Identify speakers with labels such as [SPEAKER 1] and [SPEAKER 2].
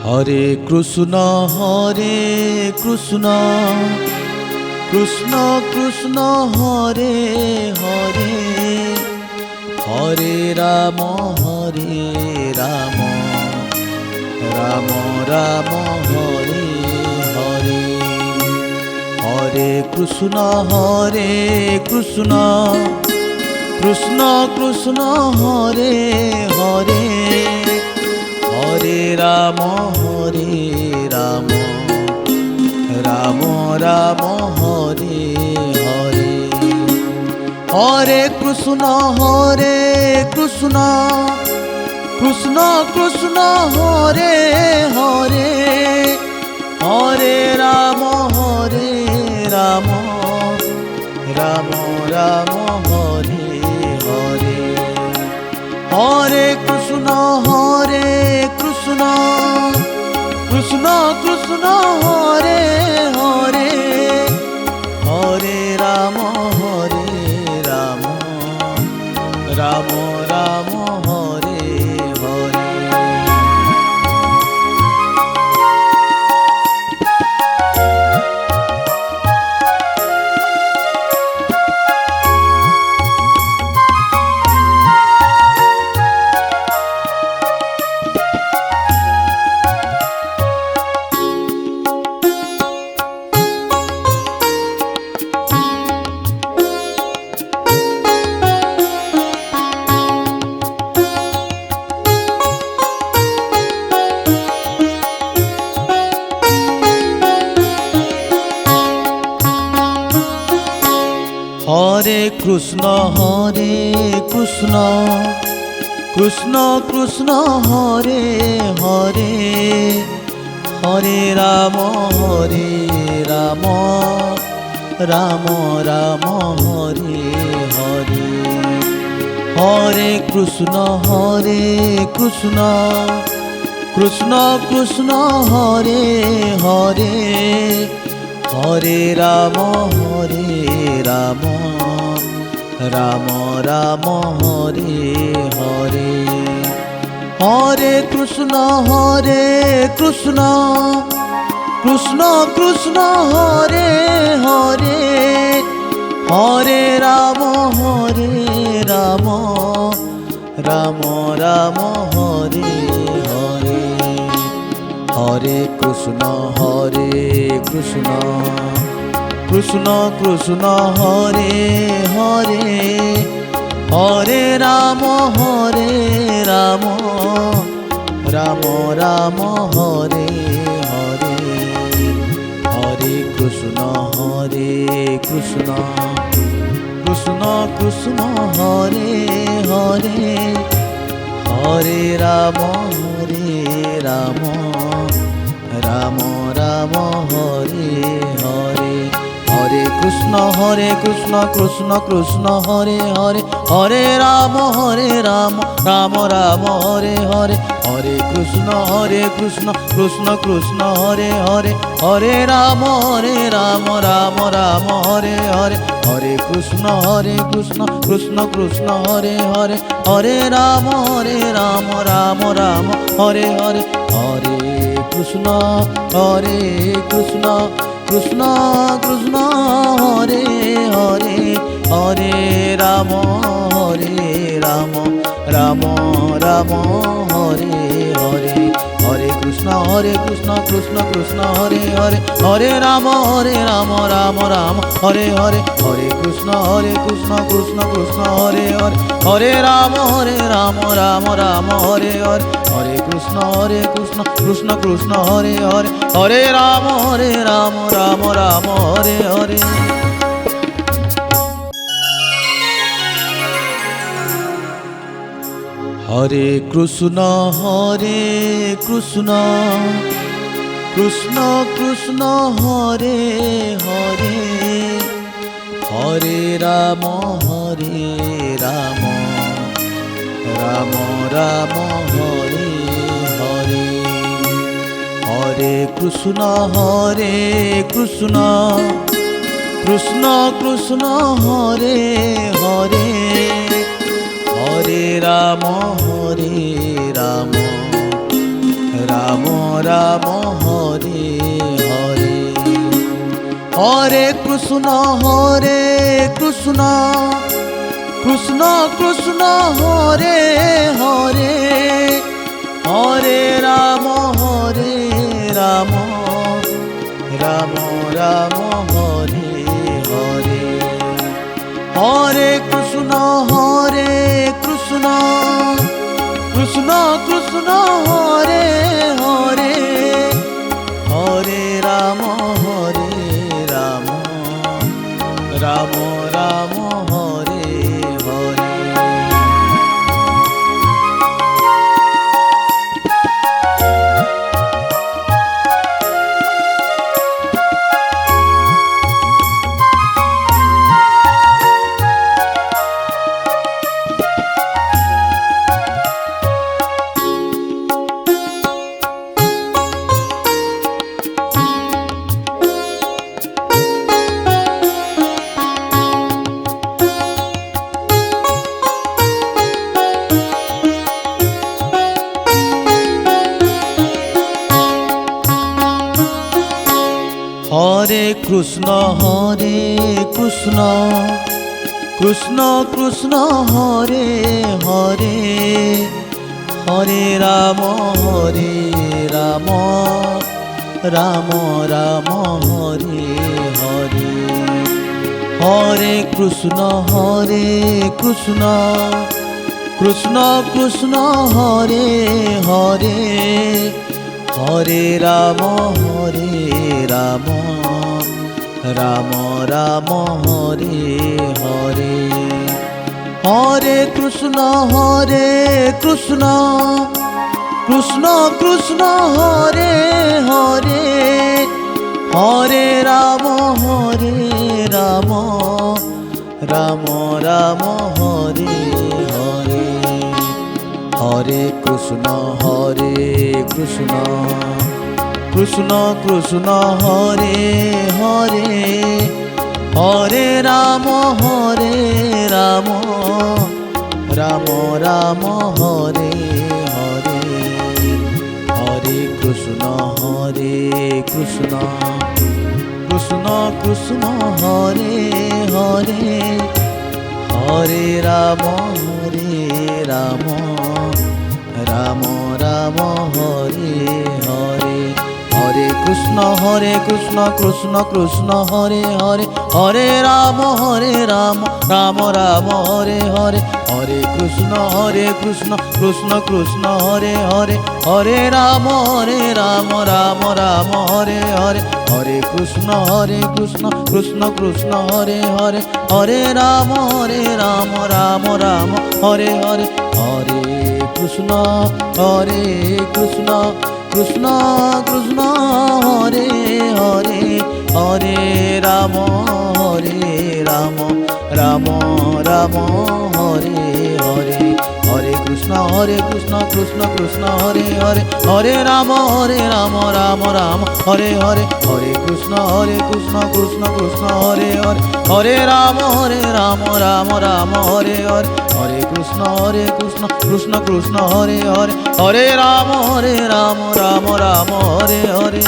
[SPEAKER 1] Hare Krishna Krishna Krishna Hare Hare, Hare Ram Ram Ram Hare Hare. Hare Krishna Krishna Krishna Hare Hare, Hare Ram Ram Ram Hare Hare. Hare Krishna Krishna Krishna Hare Hare, Hare Ram Ram Ram Hare Hare. Hare Krishna Krishna Krishna Hare Hare, Hare Ram Ram Ram Hare Hare. Hare Krishna Krishna Krishna Hare Hare, Hare Ram Ram Ram Hare Hare. Hare Krishna Krishna Krishna Hare Hare, Hare Ram Ram Ram Hare Hare. Hare Krishna Krishna Krishna Hare Hare, Hare Ram Ram Ram Hare Hare. Hare Krishna Krishna Krishna Hare Hare, Hare Ram Ram Ram Hare Hare. Hare Krishna Krishna Krishna Hare Hare, Hare Ram Ram Ram Hare Hare. Hare Krishna Krishna Hare Hare, Hare Ram Ram Hare Hare. Hare Krishna Krishna Hare Hare, Hare Ram Ram Hare Hare. Hare Krishna Krishna Hare Hare, Hare Ram Ram Hare Hare. Hare Krishna Krishna Krishna Hare Hare, Hare Ram Ram Hare Hare. Hare Krishna Krishna Hare Hare, Hare Ram Ram Hare Hare. Hare Krishna Krishna Hare Hare, Hare Ram Ram Hare Hare. Hare Krishna Krishna Hare Hare, Hare Ram Ram Hare Hare. Hare Krishna Krishna Krishna Hare Hare, Hare Ram Ram Ram Hare Hare. Hare Krishna Krishna Krishna Hare Hare, Hare Ram Ram Ram Hare Hare, Hare Krishna Krishna Krishna Krishna Hare Hare, Hare Ram Ram Ram Ram Hare Hare, Hare Krishna Krishna Krishna Krishna Hare Hare, Hare Ram Ram Ram Ram Hare Hare. Hare Krishna Krishna Krishna Krishna Hare Hare, Hare Ram Ram Ram Ram Hare Hare, Hare Krishna Krishna Krishna Krishna Hare Hare, Hare Ram Ram Ram Ram Hare Hare, Hare Krishna Krishna Krishna Krishna Hare Hare, Hare Ram Ram Ram Ram Hare Hare, Hare Krishna Krishna Krishna Krishna Hare Hare, Hare Ram Ram Ram Ram Hare Hare, Hare Krishna Krishna Krishna Krishna Hare Hare, Hare Ram Ram Ram Ram Hare Hare, Hare Krishna Krishna Krishna Hare Hare, Hare Ram Ram Ram Hare Hare, Hare Krishna Krishna Krishna Hare Hare, Hare Ram Ram Ram Hare Hare, Hare Krishna Krishna Krishna Hare Hare, Hare Ram Ram Ram Hare Hare, Hare Krishna Krishna Krishna Krishna Hare Hare, Hare Ram Ram Ram Ram Hare Hare, Hare Krishna Krishna Krishna Hare Hare, Hare Ram Ram Ram Hare Hare, Hare Krishna Krishna Krishna Hare Hare, Hare Ram Ram Ram Hare Hare, Hare Krishna Krishna Krishna Hare Hare, Hare Ram Ram Ram Hare Hare.